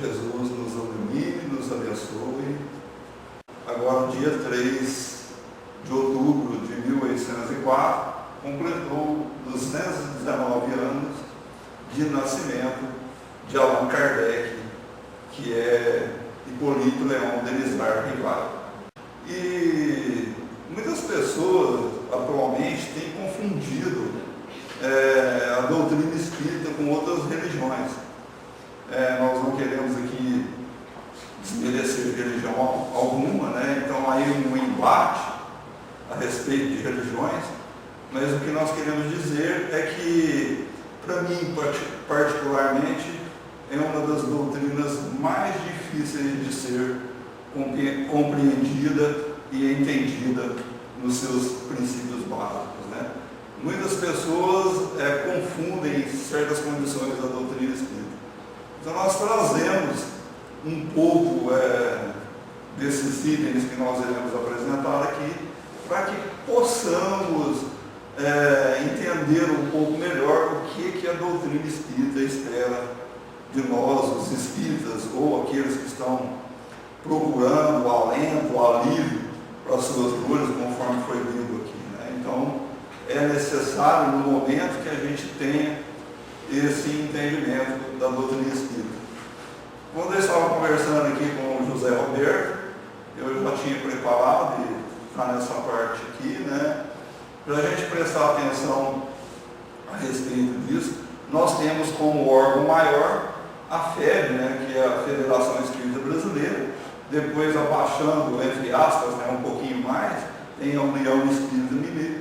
Jesus nos ilumine, nos abençoe. Agora, no dia 3 de outubro de 1804, completou 219 anos de nascimento de Allan Kardec, que é Hipólito Léon Denisard Rival. E muitas pessoas atualmente têm confundido a doutrina espírita com outras religiões. Nós não queremos aqui desmerecer religião alguma, né? Então aí um embate a respeito de religiões, mas o que nós queremos dizer é que, para mim particularmente, é uma das doutrinas mais difíceis de ser compreendida e entendida nos seus princípios básicos, né? Muitas pessoas confundem certas condições da doutrina espírita. Então nós trazemos um pouco desses itens que nós iremos apresentar aqui, para que possamos entender um pouco melhor o que a doutrina espírita espera de nós, os espíritas, ou aqueles que estão procurando o alento, o alívio para as suas dores, conforme foi lido aqui, né? Então, é necessário, no momento, que a gente tenha esse entendimento da doutrina espírita. Quando eu estava conversando aqui com o José Roberto, eu já tinha preparado, e está nessa parte aqui, né, para a gente prestar atenção a respeito disso. Nós temos como órgão maior a FEB, né, que é a Federação Espírita Brasileira. Depois, abaixando, entre aspas, né, um pouquinho mais, tem a União Espírita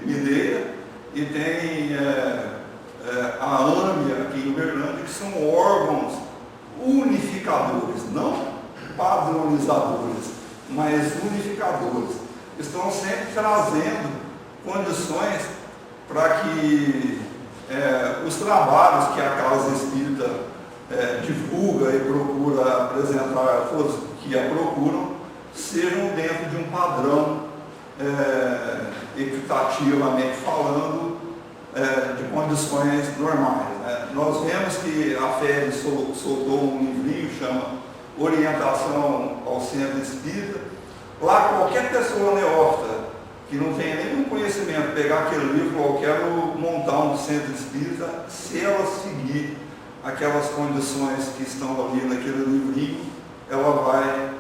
Mineira e tem a AMIA aqui em Uberlândia, que são órgãos unificadores, não padronizadores, mas unificadores. Estão sempre trazendo condições para que os trabalhos que a Casa Espírita divulga e procura apresentar a todos que a procuram sejam dentro de um padrão, equitativamente falando, de condições normais, né? Nós vemos que a FEB soltou um livrinho, chama Orientação ao Centro Espírita. Lá, qualquer pessoa neófita que não tenha nenhum conhecimento, pegar aquele livro, eu quero montar um centro espírita, se ela seguir aquelas condições que estão ali naquele livrinho, ela vai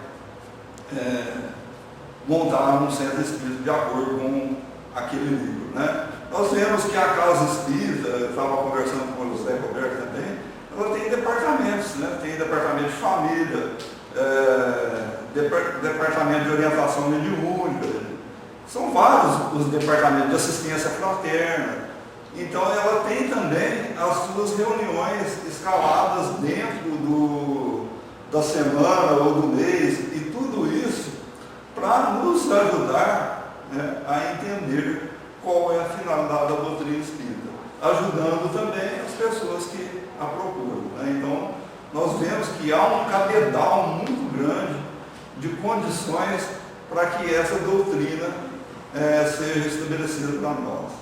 montar um centro espírita de acordo com aquele livro, né? Nós vemos que a Casa Espírita, eu estava conversando com o José Roberto também, ela tem departamentos, né? Tem departamento de família, departamento de orientação mediúnica, são vários os departamentos de assistência fraterna. Então ela tem também as suas reuniões escaladas dentro da semana ou do mês, e tudo isso para nos ajudar, né, a entender qual é a finalidade da doutrina espírita, ajudando também as pessoas que a procuram, né? Então, nós vemos que há um cabedal muito grande de condições para que essa doutrina seja estabelecida para nós.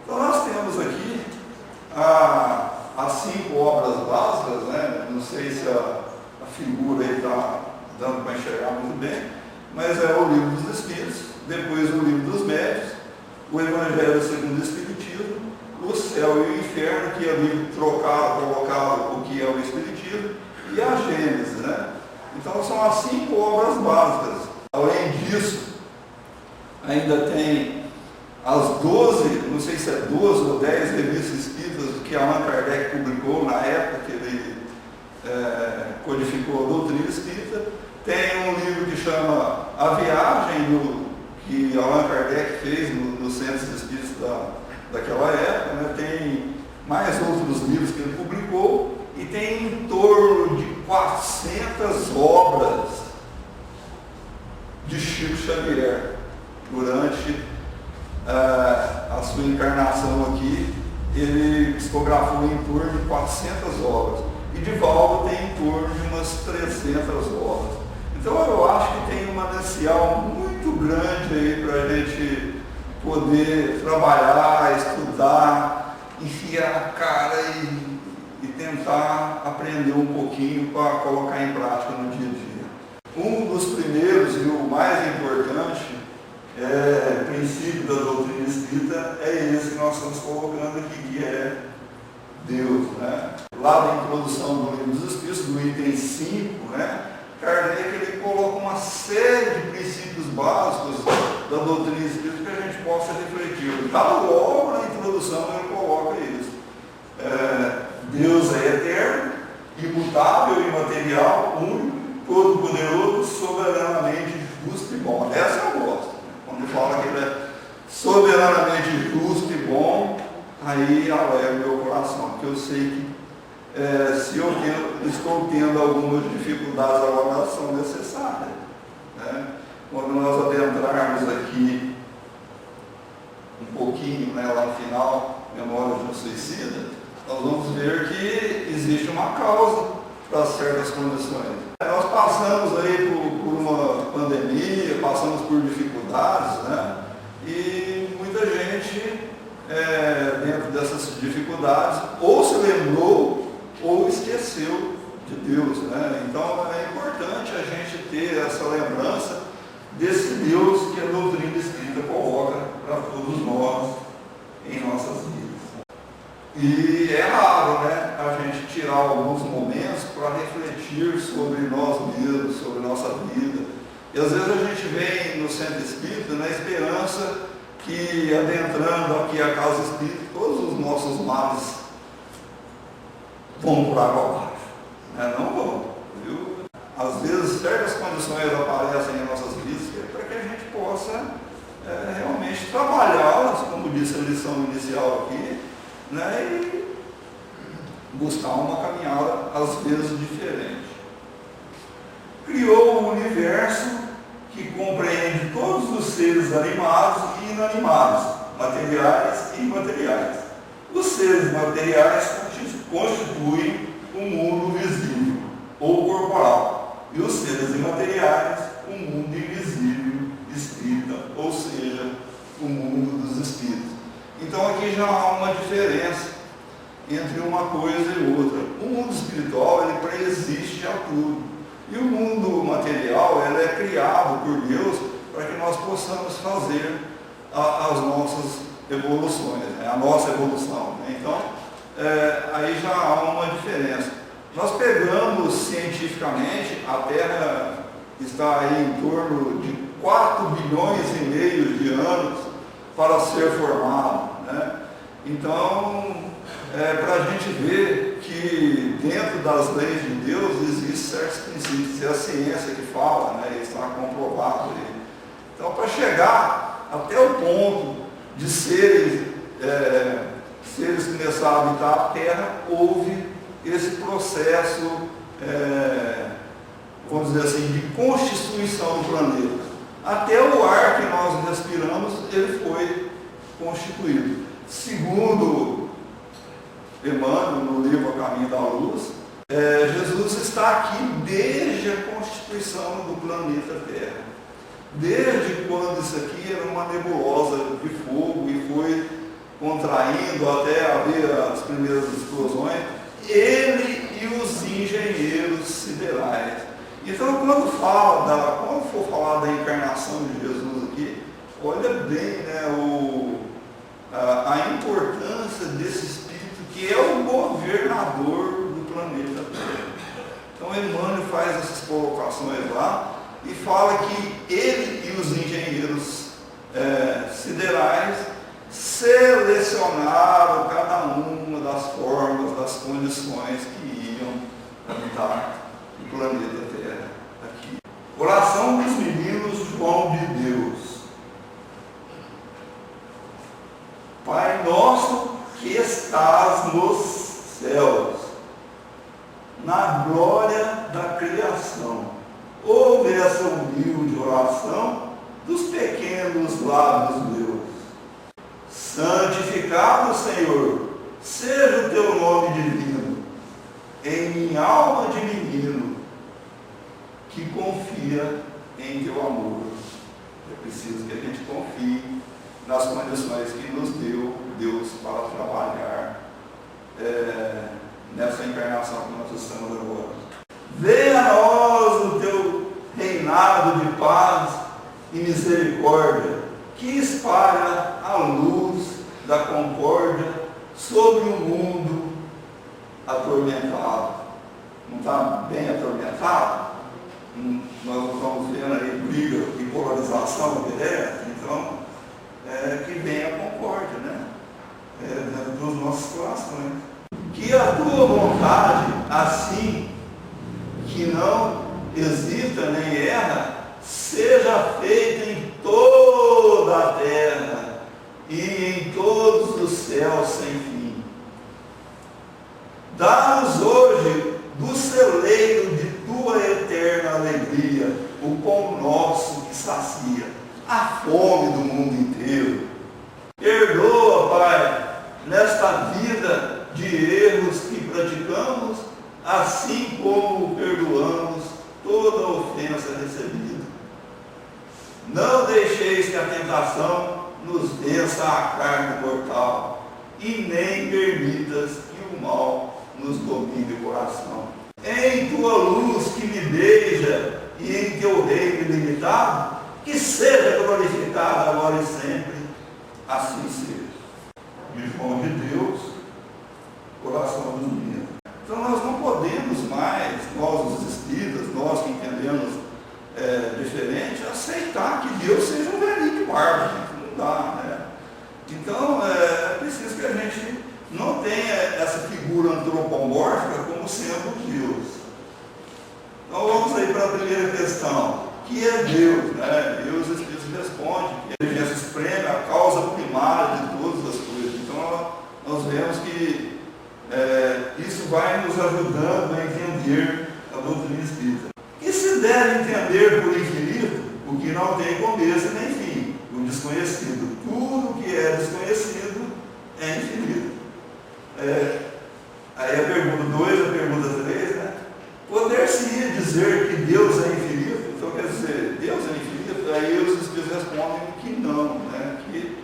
Então, nós temos aqui as 5 obras básicas, né? Não sei se a figura aí está dando para enxergar muito bem, mas é o Livro dos Espíritos, depois o Livro dos Médiuns, o Evangelho segundo o Espiritismo, o Céu e o Inferno, que ali colocaram o que é o Espiritismo, e a Gênesis, né? Então são as 5 obras básicas. Além disso, ainda tem as 12, não sei se é 12 ou 10 revistas espíritas que Allan Kardec publicou na época que ele codificou a doutrina espírita. Tem um livro que chama A Viagem, que Allan Kardec fez nos centros espíritas daquela época, né? Tem mais outros livros que ele publicou, e tem em torno de 400 obras de Chico Xavier durante a sua encarnação aqui. Ele psicografou em torno de 400 obras, e Divaldo tem em torno de umas 300 obras. Então eu acho que tem um manancial muito grande aí para a gente poder trabalhar, estudar, enfiar a cara e tentar aprender aprender um pouquinho para colocar em prática no dia a dia. Um dos primeiros e o mais importante princípio da doutrina espírita é esse que nós estamos colocando aqui, que é Deus, né? Lá na introdução do Livro dos Espíritos, do item 5, né, Kardec ele coloca uma série de princípios básicos da doutrina espírita que a gente possa refletir. Tá logo na introdução ele coloca isso. Deus é eterno, imutável, imaterial, único, todo-poderoso, soberanamente justo e bom. Essa eu gosto. Quando fala que ele é soberanamente justo e bom, aí alegra o meu coração, porque eu sei que se eu estou tendo algumas dificuldades agora, elas são necessárias. Né? Quando nós adentrarmos aqui um pouquinho, né, lá no final, Memórias de um Suicida, nós vamos ver que existe uma causa para certas condições. Nós passamos aí por uma pandemia, passamos por dificuldades, né? E muita gente, dentro dessas dificuldades, ou se lembrou ou esqueceu de Deus, né? Então é importante a gente ter essa lembrança desse Deus que a doutrina espírita coloca para todos nós em nossas vidas. E é raro, né, a gente tirar alguns momentos para refletir sobre nós mesmos, sobre nossa vida. E às vezes a gente vem no centro espírita na esperança que, adentrando aqui a casa espírita, todos os nossos males vão por água abaixo. Né? Não vão, viu? Às vezes certas condições aparecem em nossas vidas para que a gente possa realmente trabalhá-las, como disse a lição inicial aqui, né, e buscar uma caminhada às vezes diferente. Criou um universo que compreende todos os seres animados e inanimados, materiais e imateriais. Os seres materiais constituem o mundo visível ou corporal, e os seres imateriais o mundo invisível, espírita, ou seja, o mundo dos espíritos. Então aqui já há uma diferença entre uma coisa e outra. O mundo espiritual, ele preexiste a tudo. E o mundo material, ele é criado por Deus para que nós possamos fazer as nossas evoluções, né? A nossa evolução. Né? Então, aí já há uma diferença. Nós pegamos cientificamente, a Terra está aí em torno de 4 bilhões e meio de anos para ser formado, né? Então, para a gente ver que dentro das leis de Deus existem certos princípios, é a ciência que fala, né? Está comprovado aí. Então, para chegar até o ponto de seres começaram a habitar a Terra, houve esse processo, vamos dizer assim, de constituição do planeta. Até o ar que nós respiramos, ele foi constituído. Segundo Emmanuel, no livro A Caminho da Luz, Jesus está aqui desde a constituição do planeta Terra. Desde quando isso aqui era uma nebulosa de fogo e foi contraindo até haver as primeiras explosões, ele e os engenheiros siderais. Então, quando for falar da encarnação de Jesus aqui, olha bem, né, a importância desse Espírito que é o governador do planeta Terra. Então, Emmanuel faz essas colocações lá e fala que ele e os engenheiros siderais selecionaram cada uma das formas, das condições que iam habitar o planeta Terra aqui. Oração dos meninos João de Deus. Pai nosso que estás nos céus, na glória da criação, ouve essa humilde oração dos pequenos lábios meus. Santificado, Senhor, seja o teu nome divino, em minha alma de menino, que confia em teu amor. É preciso que a gente confie nas condições que nos deu Deus para trabalhar nessa encarnação que nós estamos agora. Venha a nós o teu reinado de paz e misericórdia, que espalha a luz da concórdia sobre o mundo atormentado. Não está bem atormentado? Nós estamos vendo aí briga e polarização direta, então que venha a concórdia, né? Dentro dos nossos corações. Que a tua vontade, assim que não hesita nem erra, seja feita em toda a terra e em todos os céus sem fim. Dá-nos hoje do celeiro de tua eterna alegria o pão nosso que sacia a fome do mundo inteiro. Perdoa, Pai, nesta vida de erros que praticamos, assim como perdoamos toda ofensa recebida. Não deixeis que a tentação nos vença a carne mortal, e nem permitas que o mal nos domine o coração. Em tua luz que me beija e em teu reino ilimitado, que seja glorificado agora e sempre, assim seja. De João de Deus, coração dos meninos. Então nós não podemos mais, nós os espíritas, nós que entendemos diferente, aceitar que Deus seja um velhinho de barba, gente. Não dá, né? Então é preciso que a gente não tenha essa figura antropomórfica como sendo Deus. Então vamos aí para a primeira questão. Que é Deus, né? E os Espíritos respondem que a inteligência suprema é a causa primária de todas as coisas. Então nós vemos que isso vai nos ajudando a entender a doutrina espírita. E se deve entender por infinito o que não tem começo nem fim, o desconhecido. Tudo que é desconhecido é infinito. Aí a pergunta 2, a pergunta 3, né? Poder-se-ia dizer que Deus é infinito? Então quer dizer, Deus é infinito? Aí os Espíritos respondem que não, né? Que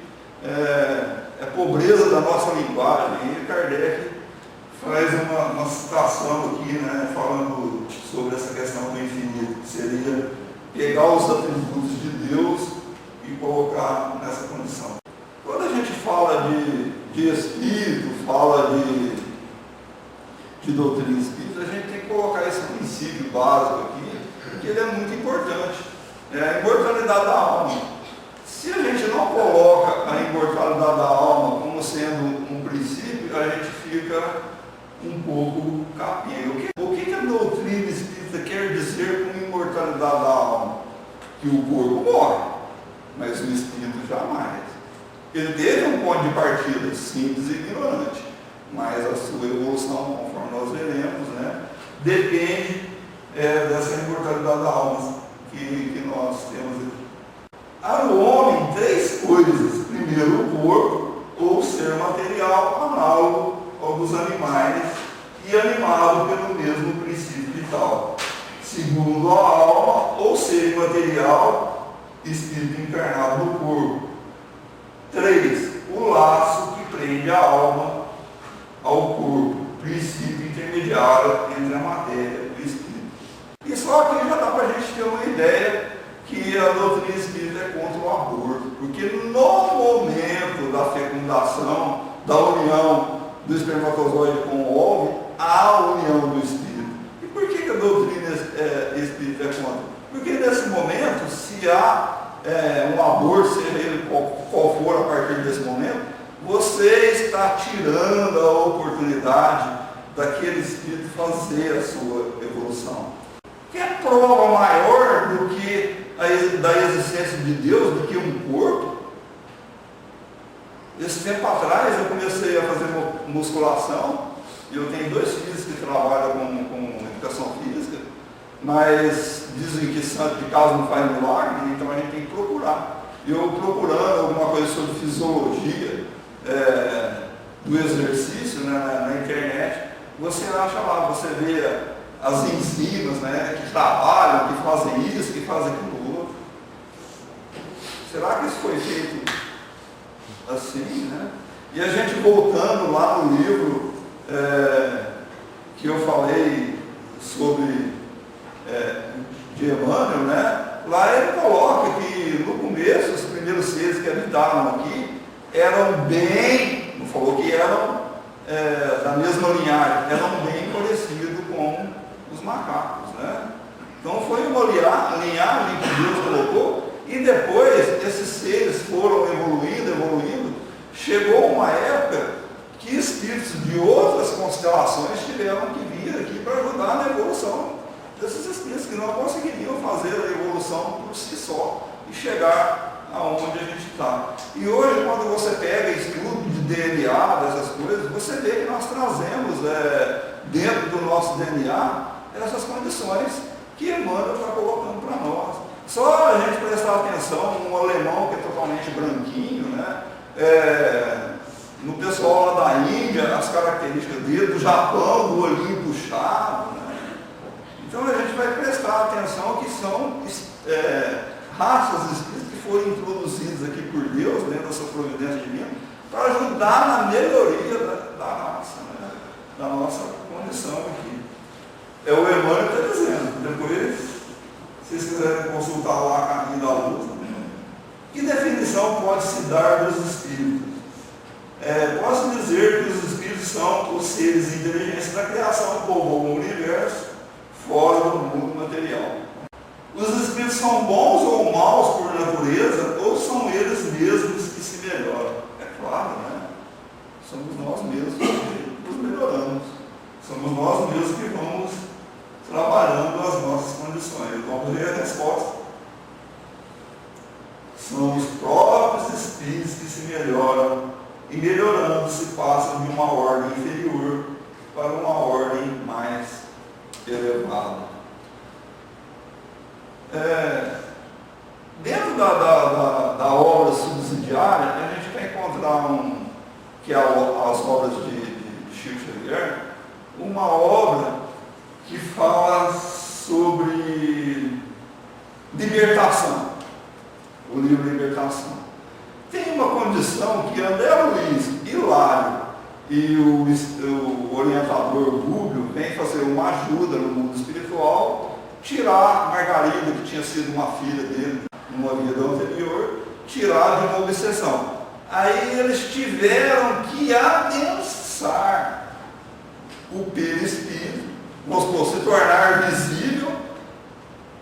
é pobreza da nossa linguagem. E Kardec faz uma citação aqui, né? Falando sobre essa questão do infinito, que seria pegar os atributos de Deus e colocar nessa condição. Quando a gente fala de espírito, fala de doutrina espírita, a gente tem que colocar esse princípio básico aqui, porque ele é muito importante. A imortalidade da alma. Se a gente não coloca a imortalidade da alma como sendo um princípio, a gente fica um pouco capenga. O que a doutrina espírita quer dizer com imortalidade da alma? Que o corpo morre, mas o espírito jamais. Ele teve um ponto de partida simples e ignorante, mas a sua evolução, conforme nós veremos, né, depende dessa imortalidade da alma que nós temos aqui. Há no homem 3 coisas. Primeiro, o corpo, ou ser material, análogo ao dos animais e animado pelo mesmo princípio vital. Segundo, a alma, ou ser imaterial, espírito encarnado no corpo. 3. O laço que prende a alma ao corpo, princípio intermediário entre a matéria e o espírito. E só aqui já dá para a gente ter uma ideia que a doutrina espírita é contra o aborto, porque no momento da fecundação, da união do espermatozoide com o óvulo, há a união do espírito. E por que a doutrina espírita é contra? Porque nesse momento, se há um aborto, seja ele qual for a partir desse momento, você está tirando a oportunidade daquele espírito fazer a sua evolução. Que é prova maior do que da existência de Deus, do que um corpo? Esse tempo atrás eu comecei a fazer musculação, e eu tenho 2 filhos que trabalham com educação física, mas dizem que santo de casa não faz milagre, então a gente tem que procurar. Eu procurando alguma coisa sobre fisiologia do exercício, né, na internet, você acha lá, você vê as enzimas, né, que trabalham, que fazem isso, que fazem aquilo outro. Será que isso foi feito assim, né? E a gente voltando lá no livro que eu falei sobre de Emmanuel, né? Lá ele coloca que no começo os primeiros seres que habitavam aqui eram bem, não falou que eram da mesma linhagem, eram bem parecidos com os macacos, né? Então foi uma linhagem que Deus colocou, e depois esses seres foram evoluindo, chegou uma época que espíritos de outras constelações tiveram que vir aqui para ajudar na evolução desses espíritos que não conseguiriam fazer a evolução por si só e chegar aonde a gente está. E hoje, quando você pega estudo de DNA, dessas coisas, você vê que nós trazemos dentro do nosso DNA essas condições que Emmanuel está colocando para nós. Só a gente prestar atenção num alemão que é totalmente branquinho, né? No pessoal lá da Índia, as características dele, do Japão, do olhinho puxado, né? Então a gente vai prestar atenção que são raças espíritas que foram introduzidas aqui por Deus, dentro da sua providência divina, para ajudar na melhoria da raça, né? Da nossa condição aqui. O Emmanuel está dizendo, depois, se vocês quiserem consultar lá a Caminho da Luz, que definição pode se dar dos espíritos? Posso dizer que os espíritos são os seres de inteligência da criação que povoam o universo fora do mundo material. Os espíritos são bons ou maus por natureza, ou são eles mesmos que se melhoram? É claro, né? Somos nós mesmos que nos melhoramos. Somos nós mesmos que vamos trabalhando as nossas condições. Vamos ver a resposta. São os próprios espíritos que se melhoram, e melhorando se passam de uma ordem inferior para uma ordem mais elevada. Dentro da obra subsidiária, a gente vai encontrar que é as obras de Chico Xavier, uma obra que fala sobre libertação, o livro Libertação. Tem uma condição que André Luiz, Hilário e o orientador Rubio vêm fazer uma ajuda no mundo espiritual, tirar Margarida, que tinha sido uma filha dele numa vida anterior, tirar de uma obsessão. Aí eles tiveram que adensar o perispírito, se tornar visível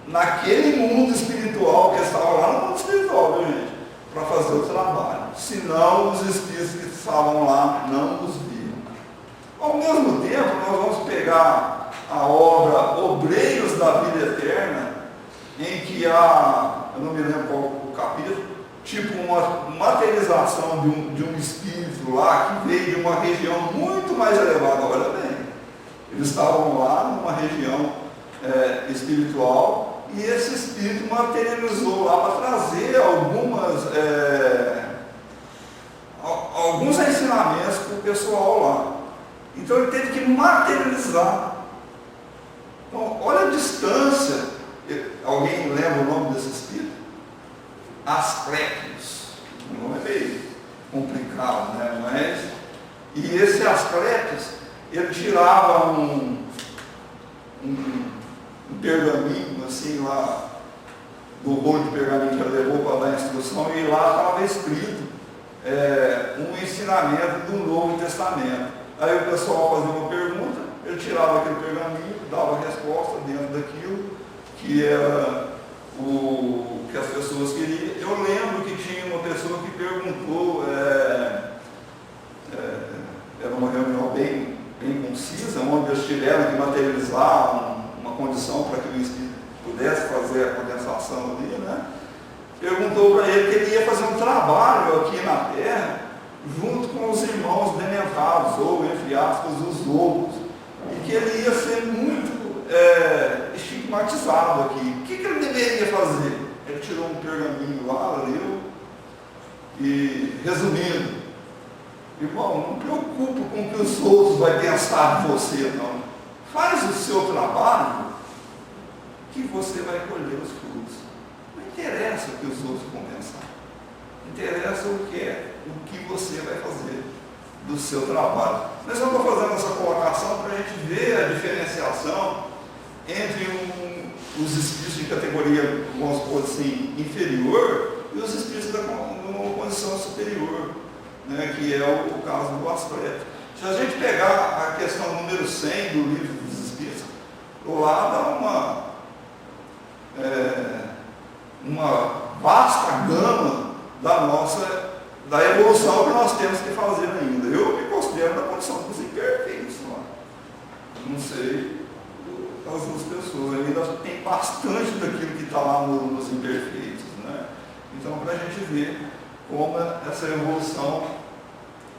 naquele mundo espiritual que estava lá no mundo espiritual, viu, gente? Para fazer o trabalho. Senão os espíritos que estavam lá não os viam. Ao mesmo tempo, nós vamos pegar a obra Obreiros da Vida Eterna, em que há, eu não me lembro qual o capítulo, tipo uma materialização de um espírito lá que veio de uma região muito mais elevada. Olha bem, eles estavam lá numa região espiritual, e esse espírito materializou lá para trazer alguns ensinamentos para o pessoal lá. Então ele teve que materializar. Então, olha a distância. Alguém lembra o nome desse espírito? Asclepios. O nome é meio complicado, né? E esse Asclepios, ele tirava um pergaminho, assim, lá, do rolo de pergaminho que ele levou para dar instrução, e lá estava escrito um ensinamento do Novo Testamento. Aí o pessoal fazia uma pergunta, ele tirava aquele pergaminho, dava a resposta dentro daquilo que era o que as pessoas queriam. Eu lembro que tinha uma pessoa que perguntou, era uma reunião bem concisa, onde eles tiveram que materializar uma condição para que o espírito pudesse fazer a condensação ali, né? Perguntou para ele que ele ia fazer um trabalho aqui na Terra junto com os irmãos dementados, ou entre aspas, os lobos, e que ele ia ser muito estigmatizado aqui. O que ele deveria fazer? Ele tirou um pergaminho lá, leu, e resumindo, irmão, não preocupe com o que os outros vão pensar de você, não. Faz o seu trabalho que você vai colher os frutos. Não interessa o que os outros vão pensar. Interessa o que você vai fazer. do seu trabalho. Mas eu estou fazendo essa colocação para a gente ver a diferenciação entre os espíritos de categoria, vamos supor assim, inferior e os espíritos numa condição superior, né, que é o caso do Ascleto. Se a gente pegar a questão número 100 do livro dos Espíritos, lá dá uma vasta gama da evolução que nós temos que fazer ainda. Eu me considero na condição dos imperfeitos lá. Não sei as duas pessoas, ainda tem bastante daquilo que está lá nos imperfeitos, né? Então, para a gente ver como essa evolução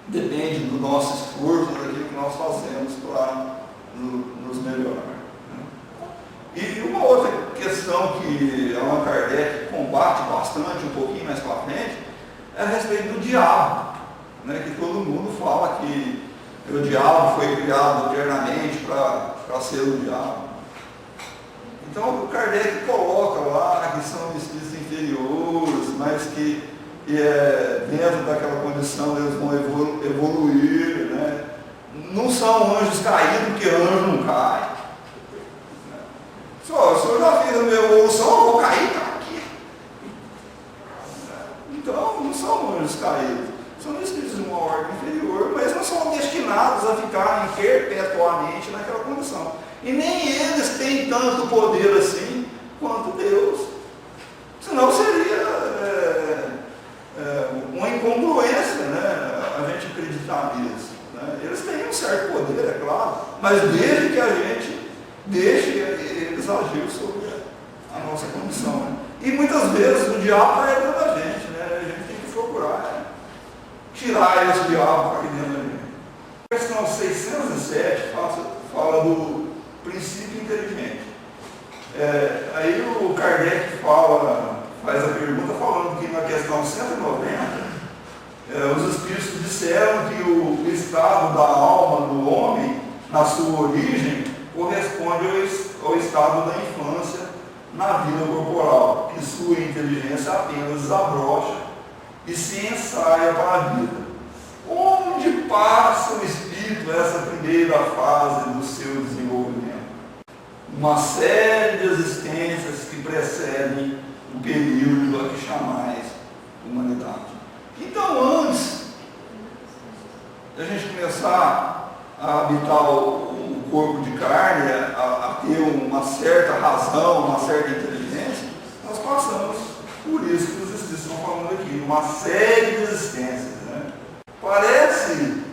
depende do nosso esforço, daquilo que nós fazemos para nos melhorar, né? E uma outra questão que Allan Kardec combate bastante, um pouquinho mais para frente, é a respeito do diabo, né? Que todo mundo fala que o diabo foi criado eternamente para ser o diabo. Então o Kardec coloca lá que são espíritos inferiores, mas que dentro daquela condição eles vão evoluir, né? Não são anjos caídos, porque anjo não cai. Se eu já fiz a minha evolução, eu vou cair, tá aqui. Então não são anjos caídos, são espíritos de uma ordem inferior, mas não são destinados a ficarem perpetuamente naquela condição. E nem eles têm tanto poder assim quanto Deus. Senão seria uma incongruência, né, a gente acreditar nisso, né? Eles têm um certo poder, é claro, mas desde que a gente deixe eles agir sobre a nossa condição, né? E muitas vezes o diabo está dentro da gente, né? A gente tem que procurar tirar esse diabo para aqui dentro da gente. A questão 607 fala do princípio inteligente. Aí o Kardec faz a pergunta falando que na questão 190, os espíritos disseram que o estado da alma do homem, na sua origem, corresponde ao estado da infância na vida corporal, que sua inteligência apenas desabrocha e se ensaia para a vida. Onde passa o espírito essa primeira fase do seu desenvolvimento? Uma série de existências que precedem o período a que chamais humanidade. Então, antes da gente começar a habitar o corpo de carne, a ter uma certa razão, uma certa inteligência, nós passamos por isso que os espíritos estão falando aqui, uma série de existências, né? Parece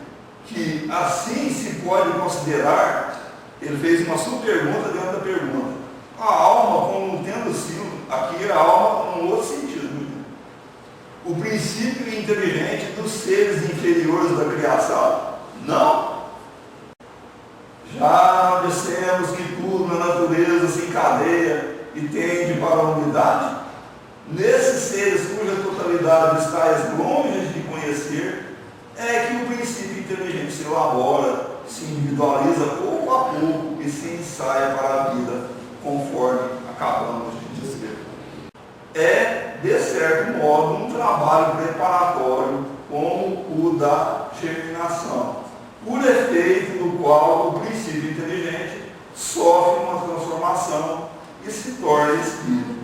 que assim se pode considerar. Ele fez uma sub-pergunta dentro da pergunta. A alma, como tendo sido, aqui a alma num outro sentido, né? O princípio inteligente dos seres inferiores da criação? Não. Já dissemos que tudo na natureza se encadeia e tende para a unidade. Nesses seres cuja totalidade está longe de conhecer, é que o princípio inteligente se elabora, se individualiza pouco a pouco e se ensaia para a vida, conforme acabamos de dizer. É, de certo modo, um trabalho preparatório como o da germinação, por efeito do qual o princípio inteligente sofre uma transformação e se torna espírito.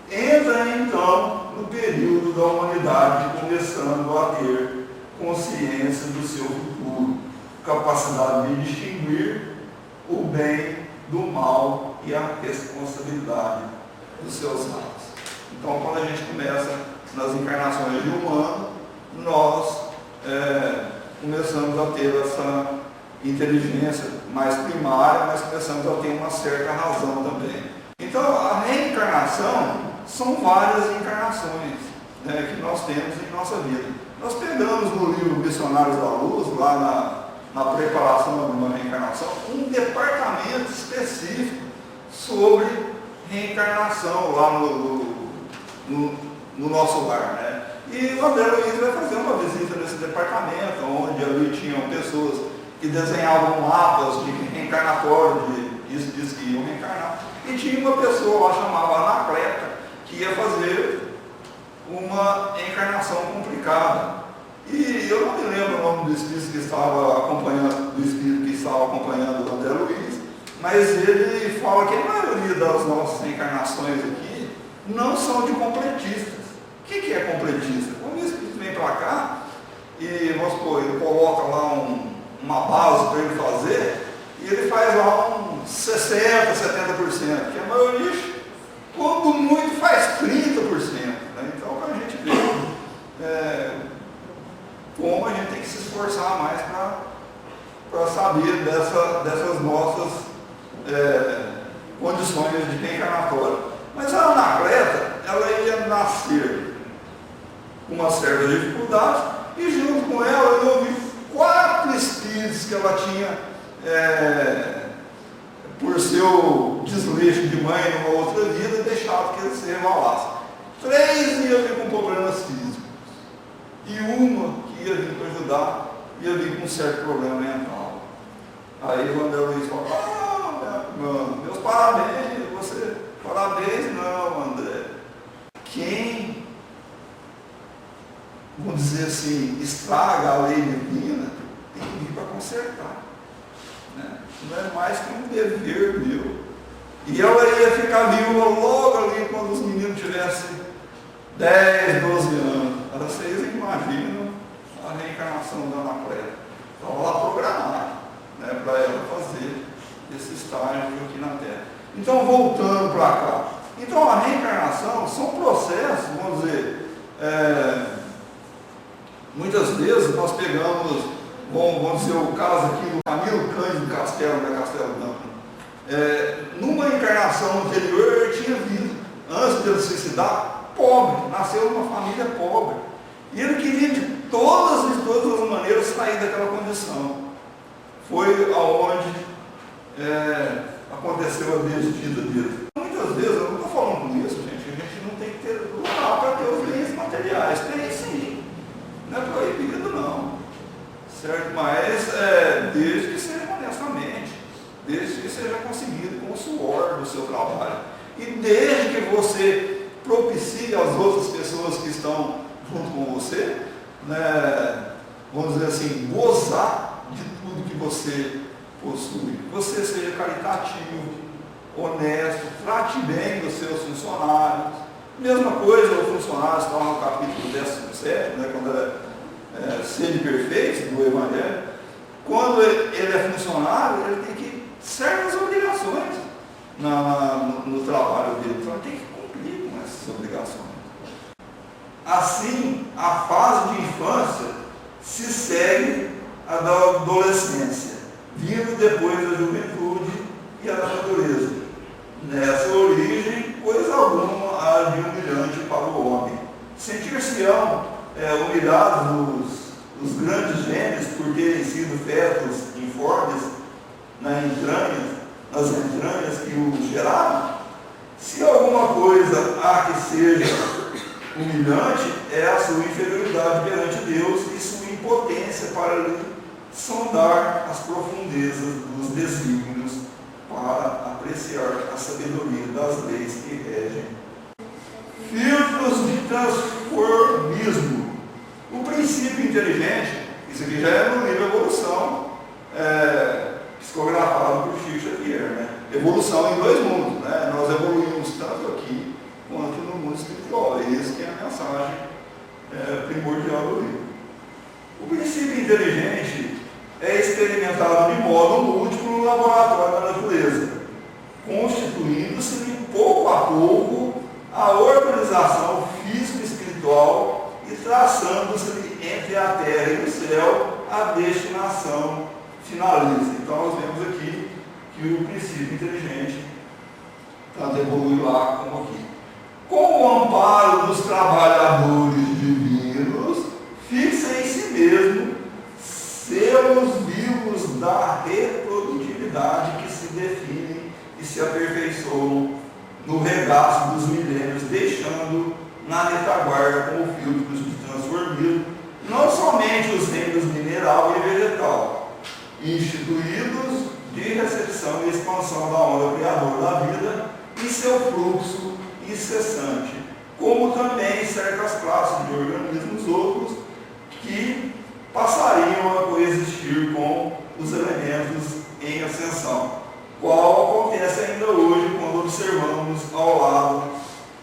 Entra então no período da humanidade, começando a ter consciência do seu futuro, capacidade de distinguir o bem do mal e a responsabilidade dos seus atos. Então, quando a gente começa nas encarnações de humano, nós começamos a ter essa inteligência mais primária, mas começamos a ter uma certa razão também. Então, a reencarnação são várias encarnações, né, que nós temos em nossa vida. Nós pegamos no livro Missionários da Luz, lá na preparação de uma reencarnação, um departamento específico sobre reencarnação lá no nosso lar, né? E o André Luiz vai fazer uma visita nesse departamento, onde ali tinham pessoas que desenhavam mapas de reencarnatório, diz que iam reencarnar, e tinha uma pessoa lá chamada Anacleta, que ia fazer uma encarnação complicada. E eu não me lembro o nome do espírito que estava acompanhando, o André Luiz, mas ele fala que a maioria das nossas reencarnações aqui não são de completistas. O que é completista? Quando o espírito vem para cá e, vamos supor, ele coloca lá uma base para ele fazer, e ele faz lá uns 60%, 70%, que a maioria, quando muito, faz 30%. Né? Então, para a gente ver como a gente tem que se esforçar mais para saber dessas nossas condições de reencarnatória. Mas a Anacleta, ela ia nascer com uma certa dificuldade, e junto com ela eu ouvi 4 espíritos que ela tinha, por seu desleixo de mãe numa outra vida, deixado que ele se revelasse. 3 iam vir com problemas físicos, e uma que ia vir para ajudar, ia vir com um certo problema mental. Aí o André Luiz falou: meus parabéns, você, parabéns não, André. Quem, vamos dizer assim, estraga a lei divina, tem que vir para consertar. Né? Não é mais que um dever meu. E ela ia ficar viúva logo ali quando os meninos tivessem 10, 12 anos. Vocês imaginam a reencarnação da Anacleta. Estava lá programada, né, para ela fazer esse estágio aqui na Terra. Então, voltando para cá. Então, a reencarnação são processos, vamos dizer, muitas vezes nós pegamos, vamos dizer, o caso aqui do Camilo Cândido Castelo, da Castelo Branco. Numa encarnação anterior, ele tinha vindo, antes de ele se suicidar, pobre, nasceu numa família pobre. E ele queria de todas as maneiras sair daquela condição. Foi aonde aconteceu a desdita dele. Muitas vezes, eu não estou falando com isso, gente, a gente não tem que ter lugar para ter os bens materiais. Tem sim, não é proibido não, certo? Mas desde que seja honestamente, desde que seja conseguido com o suor do seu trabalho. E desde que você propicie às outras pessoas que estão junto com você, né, vamos dizer assim, gozar de tudo que você possui. Você seja caritativo, honesto, trate bem os seus funcionários. Mesma coisa, o funcionário está no capítulo 17, né, quando sede perfeito do Evangelho. Quando ele é funcionário, ele tem que certas obrigações no trabalho dele. Então ele tem que cumprir com essas obrigações. Assim, a fase de infância se segue a da adolescência, vindo depois da juventude e a da natureza. Nessa origem, coisa alguma há de humilhante para o homem. Sentir-se-ão humilhados os grandes gênios por terem sido fetos informes nas entranhas que os geraram? Se alguma coisa há que seja humilhante, é a sua inferioridade perante Deus e sua impotência para lhe sondar as profundezas dos desígnios para apreciar a sabedoria das leis que regem. Filtros de transformismo. O princípio inteligente, isso aqui já é no livro Evolução, psicografado por Chico Xavier, né? Evolução em 2 mundos, né? Nós evoluímos tanto aqui quanto no mundo espiritual. É isso que é a mensagem primordial do livro. O princípio inteligente é experimentado de modo múltiplo no laboratório da natureza, constituindo-se pouco a pouco a organização físico-espiritual e traçando-se entre a terra e o céu a destinação finaliza. Então nós vemos aqui que o princípio inteligente tanto evolui lá como aqui. Com o amparo dos trabalhadores divinos, fixa em si mesmo selos vivos da reprodutividade que se definem e se aperfeiçoam no regaço dos milênios, deixando na retaguarda como filtros de transformismo não somente os reinos mineral e vegetal, instituídos de recepção e expansão da onda criadora da vida e seu fluxo incessante, como também certas classes de organismos outros que passariam a coexistir com os elementos em ascensão, qual acontece ainda hoje quando observamos ao lado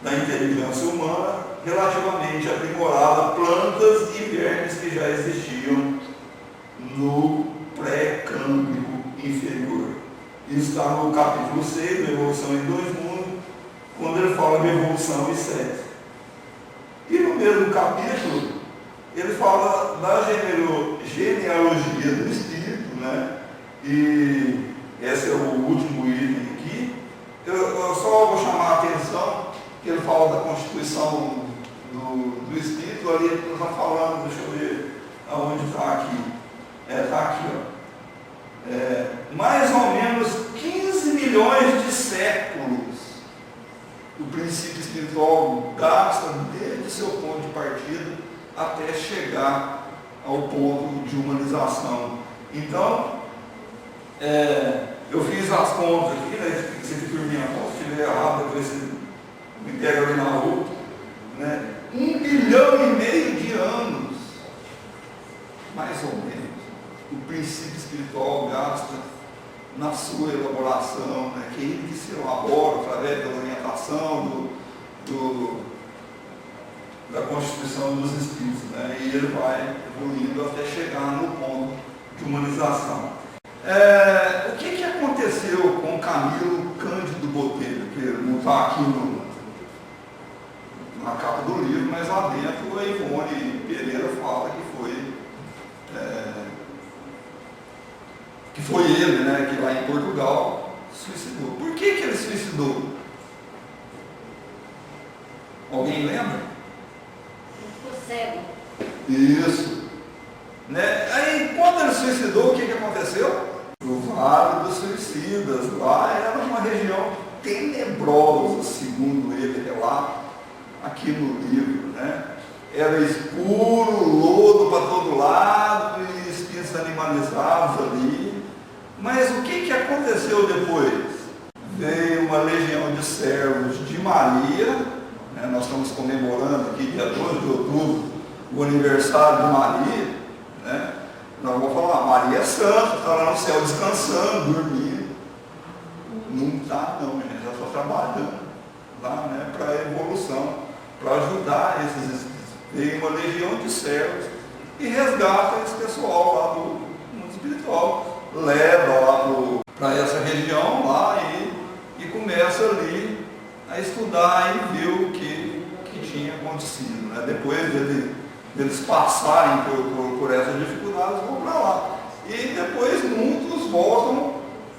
da inteligência humana relativamente aprimorada plantas e vermes que já existiam no pré-câmbrico inferior. Isso está no capítulo 6, da Evolução em Dois Mundos, quando ele fala de evolução e sexo. E no mesmo capítulo, ele fala da genealogia do espírito, né? E esse é o último item aqui. Eu só vou chamar a atenção que ele fala da constituição do espírito. Ali ele está falando, deixa eu ver aonde está aqui. Está aqui, ó. Mais ou menos 15 milhões de séculos o princípio espiritual gasta desde seu ponto de partida até chegar ao ponto de humanização. Então, eu fiz as contas aqui, né? Se estiver errado, depois você me pega ali na rua, né? 1,5 bilhão de anos, mais ou menos, o princípio espiritual gasta na sua elaboração, né? Que é ele que se elabora através da orientação, da constituição dos espíritos, né? E ele vai evoluindo até chegar no ponto de humanização. O que aconteceu com Camilo Cândido Botelho? Que não está aqui na capa do livro, mas lá dentro a Ivone Pereira fala que foi ele, né, que lá em Portugal suicidou. Por que ele suicidou? Alguém lembra? Ficou cego. Isso. Né? Aí, quando ele suicidou, o que aconteceu? O Vale dos Suicidas, lá era uma região tenebrosa, segundo ele relata aqui no livro, né? Era escuro, lodo para todo lado, e espíritos animalizados ali. Mas o que aconteceu depois? Veio uma legião de servos de Maria, né? Nós estamos comemorando aqui, dia 12 de outubro, o aniversário de Maria, né? Nós vamos falar, Maria é santa, está lá no céu descansando, dormindo. Não está não, gente, ela está trabalhando lá, né, para a evolução, para ajudar esses espíritos. Veio uma legião de servos e resgata esse pessoal lá do mundo espiritual, leva lá para essa região lá e começa ali a estudar e ver o que tinha acontecido, né? Depois deles passarem por essas dificuldades, vão para lá. E depois muitos voltam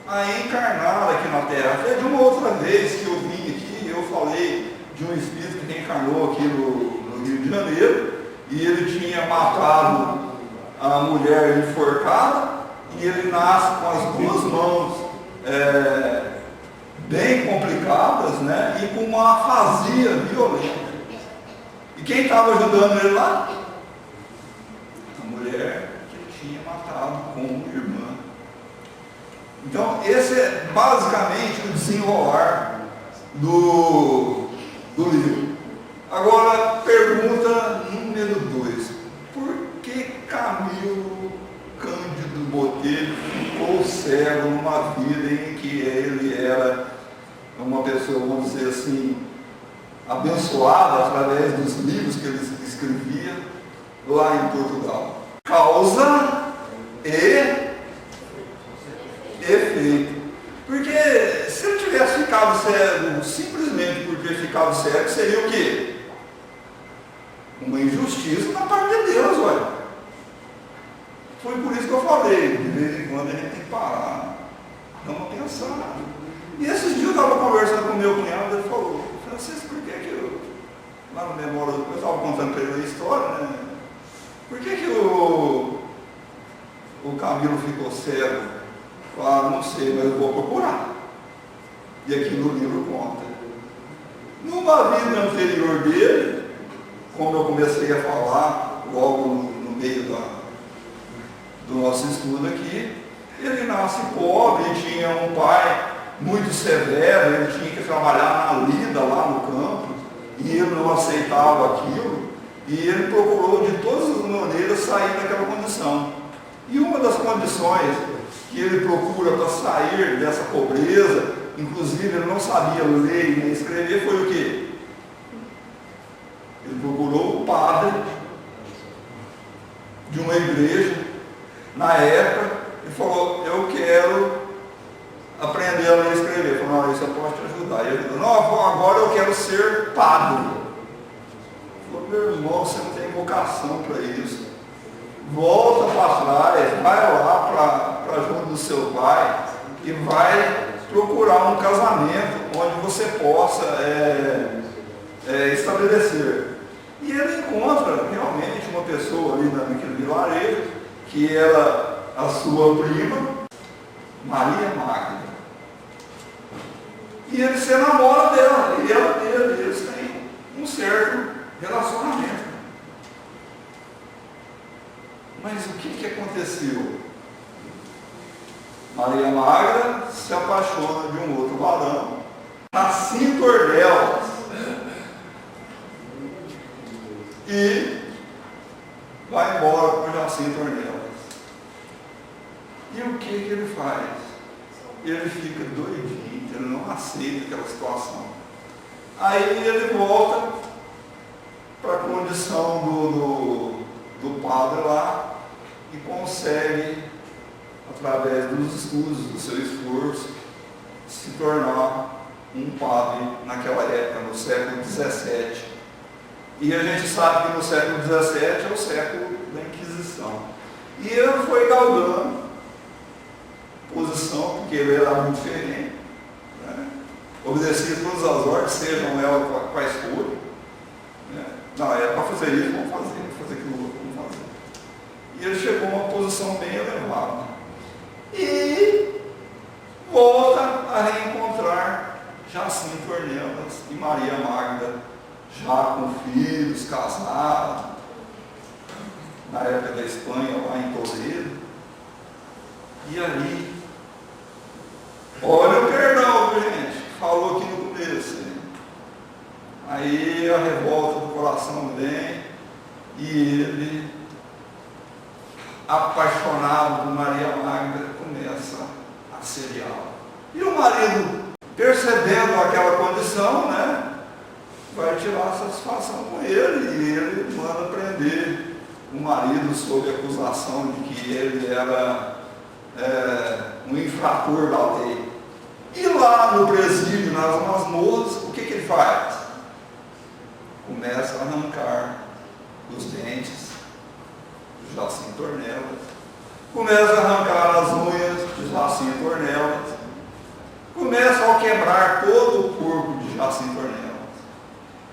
a encarnar aqui na Terra. Até de uma outra vez que eu vim aqui, eu falei de um espírito que reencarnou aqui no Rio de Janeiro, e ele tinha matado a mulher enforcada, e ele nasce com as duas mãos bem complicadas, né? E com uma afasia violenta. E quem estava ajudando ele lá? A mulher que ele tinha matado como irmã. Então, esse é basicamente o desenrolar do livro. Agora, pergunta número 2. Por que Camilo Cândido Botelho ficou cego numa vida em que ele era uma pessoa, vamos dizer assim, abençoada através dos livros que ele escrevia lá em Portugal? Causa e efeito. Porque se ele tivesse ficado cego simplesmente por ter ficado cego, seria o quê? Uma injustiça da parte de Deus, olha. Foi por isso que eu falei, de vez em quando a gente tem que parar, dar uma pensada. E esses dias eu estava conversando com o meu cunhado, ele falou, Francisco, por que eu, lá no memória, eu estava contando para ele a história, né? Por que o Camilo ficou cego? Ah, não sei, mas eu vou procurar. E aqui no livro conta. Numa vida anterior dele, como eu comecei a falar logo no meio do nosso estudo aqui, ele nasce pobre, tinha um pai muito severo, ele tinha que trabalhar na lida lá no campo, e ele não aceitava aquilo, E ele procurou de todas as maneiras sair daquela condição. E uma das condições que ele procura para sair dessa pobreza, inclusive ele não sabia ler nem escrever, foi o quê? Ele procurou o padre de uma igreja, na época, e falou, eu quero aprender a ler e escrever. Ele falou, não, isso eu posso te ajudar. E ele falou, não, agora eu quero ser padre. Ele falou, meu irmão, você não tem vocação para isso. Volta para trás, vai lá para junto do seu pai e vai procurar um casamento onde você possa estabelecer. E ele encontra realmente uma pessoa ali naquele vilarejo, que era a sua prima, Maria Magda. E ele se enamora dela, e ela dele, eles têm um certo relacionamento. Mas o que aconteceu? Maria Magda se apaixona de um outro varão, Jacinto Ornelas, e vai embora com Jacinto Ornelas. E o que ele faz? Ele fica doidinho, ele não aceita aquela situação. Aí ele volta para a condição do padre lá e consegue, através dos estudos, do seu esforço, se tornar um padre naquela época, no século XVII. E a gente sabe que no século XVII é o século da Inquisição. E ele foi galgando posição, porque ele era muito ferrenho, né? Obedecia todas as ordens, sejam elas quais forem. Né? Não, é para fazer isso, vamos fazer aquilo outro, vamos fazer. E ele chegou a uma posição bem elevada. E volta a reencontrar Jacinto Ornelas e Maria Magda, já com filhos, casados, na época da Espanha, lá em Toledo. E aí, olha o perdão, gente, falou aqui no começo. Hein? Aí a revolta do coração vem e ele, apaixonado por Maria Magda, começa a assediá-la. E o marido, percebendo aquela condição, né, vai tirar satisfação com ele, e ele manda prender o marido sob acusação de que ele era um infrator da lei. E lá no presídio, nas masmorras, o que ele faz? Começa a arrancar os dentes de Jacinto Ornelas, começa a arrancar as unhas de Jacinto Ornelas, começa a quebrar todo o corpo de Jacinto Ornelas.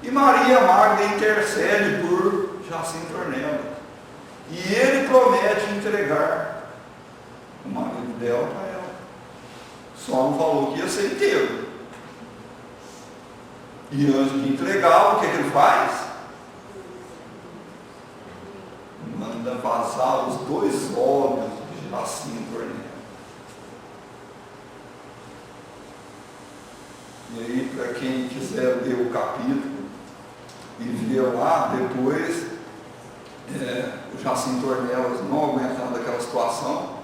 E Maria Magda intercede por Jacinto Ornelas. E ele promete entregar o marido dela para ela. Só não falou que ia ser inteiro. E antes de entregar, o que ele faz? Manda vazar os 2 olhos de Jacinto Ornelas. E aí, para quem quiser ler o capítulo e ver lá depois, o Jacinto Ornelas, não aguentando aquela situação,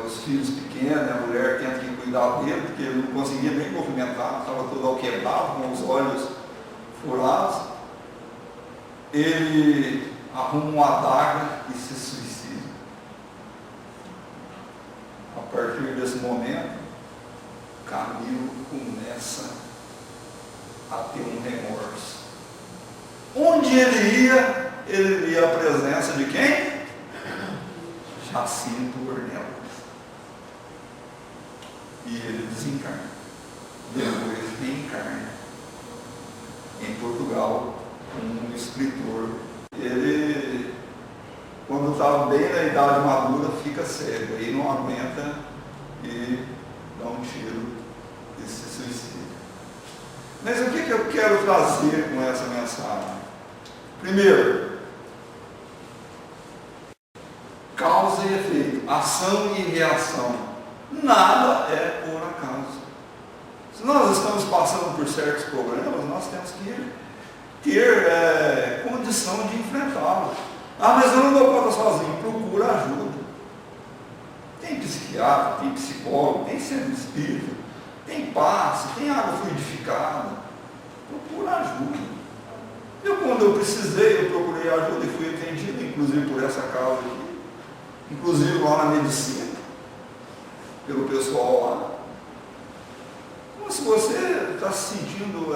os filhos pequenos, a mulher tenta que cuidar dele, porque ele não conseguia nem movimentar, estava todo alquebrado, com os olhos furados. Ele arruma uma adaga e se suicida. A partir desse momento, Camilo começa a ter um remorso. Onde ele ia à presença de quem? Jacinto Ornelas. E ele desencarna. Depois reencarna em Portugal como um escritor. Ele, quando estava bem na idade madura, fica cego. Aí não aguenta e dá um tiro e se suicida. Mas o que eu quero trazer com essa mensagem? Primeiro, causa e efeito, ação e reação. Nada é por acaso. Se nós estamos passando por certos problemas, nós temos que ter condição de enfrentá-lo. Ah, mas eu não dou conta sozinho. Procura ajuda. Tem psiquiatra, tem psicólogo, tem centro espírita, tem passe, tem água fluidificada. Procura ajuda. Eu, quando eu precisei, eu procurei ajuda e fui atendido, inclusive por essa causa aqui, inclusive lá na medicina, pelo pessoal lá. Então, se você está se sentindo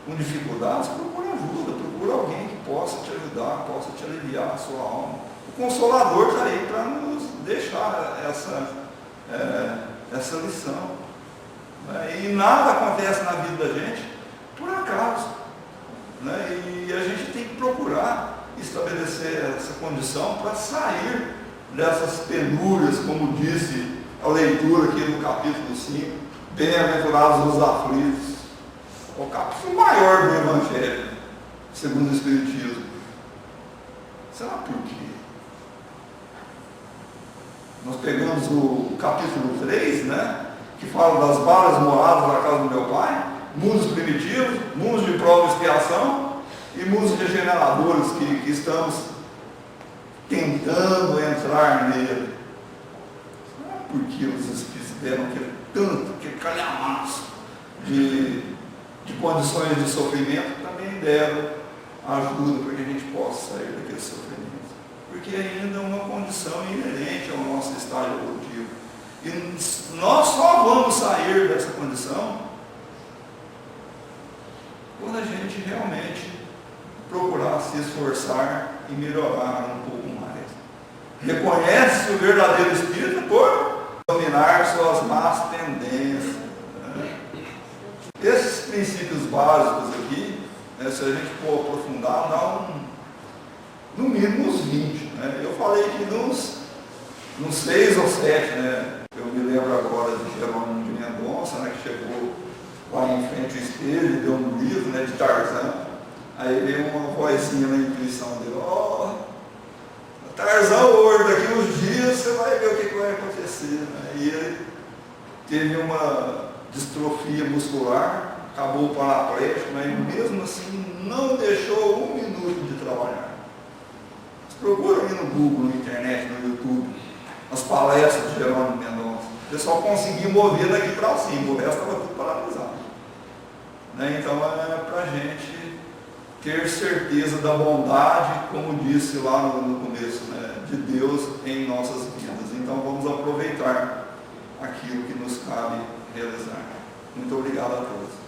com dificuldades, procura ajuda, procura alguém que possa te ajudar, possa te aliviar a sua alma. O Consolador está aí para nos deixar essa lição. Né? E nada acontece na vida da gente por acaso. Né? E a gente tem que procurar estabelecer essa condição para sair dessas penúrias, como disse a leitura aqui no capítulo 5, bem-aventurados os aflitos. É o capítulo maior do Evangelho, segundo o Espiritismo. Será por quê? Nós pegamos o capítulo 3, né, que fala das várias moradas da casa do meu pai, mundos primitivos, mundos de prova e expiação e mundos regeneradores que estamos tentando entrar nele. Não é porque os Espíritos deram aquele calhamaço de condições de sofrimento, também deram ajuda para que a gente possa sair daquele sofrimento. Porque ainda é uma condição inerente ao nosso estágio evolutivo. E nós só vamos sair dessa condição quando a gente realmente procurar se esforçar e melhorar um pouco mais. Reconhece o verdadeiro espírito por dominar suas más tendências. Né? Esses princípios básicos aqui, né, se a gente for aprofundar, dá no mínimo uns 20. Né? Eu falei que nos 6 ou 7, né? Eu me lembro agora de Jerônimo de Mendonça, né, que chegou lá em frente ao espelho e deu um livro, né, de Tarzan. Aí veio uma vozinha na intuição dele: Tarzan, hoje, daqui uns dias você vai ver o que vai acontecer. Né? E ele teve uma distrofia muscular, acabou paraplégico, mas mesmo assim não deixou um minuto de trabalhar. Vocês procuram aí no Google, na internet, no YouTube, as palestras de Jerônimo Mendonça. O pessoal conseguia mover daqui para cima, o resto estava tudo paralisado. Né? Então é para a gente ter certeza da bondade, como disse lá no começo, né, de Deus em nossas vidas. Então vamos aproveitar aquilo que nos cabe realizar. Muito obrigado a todos.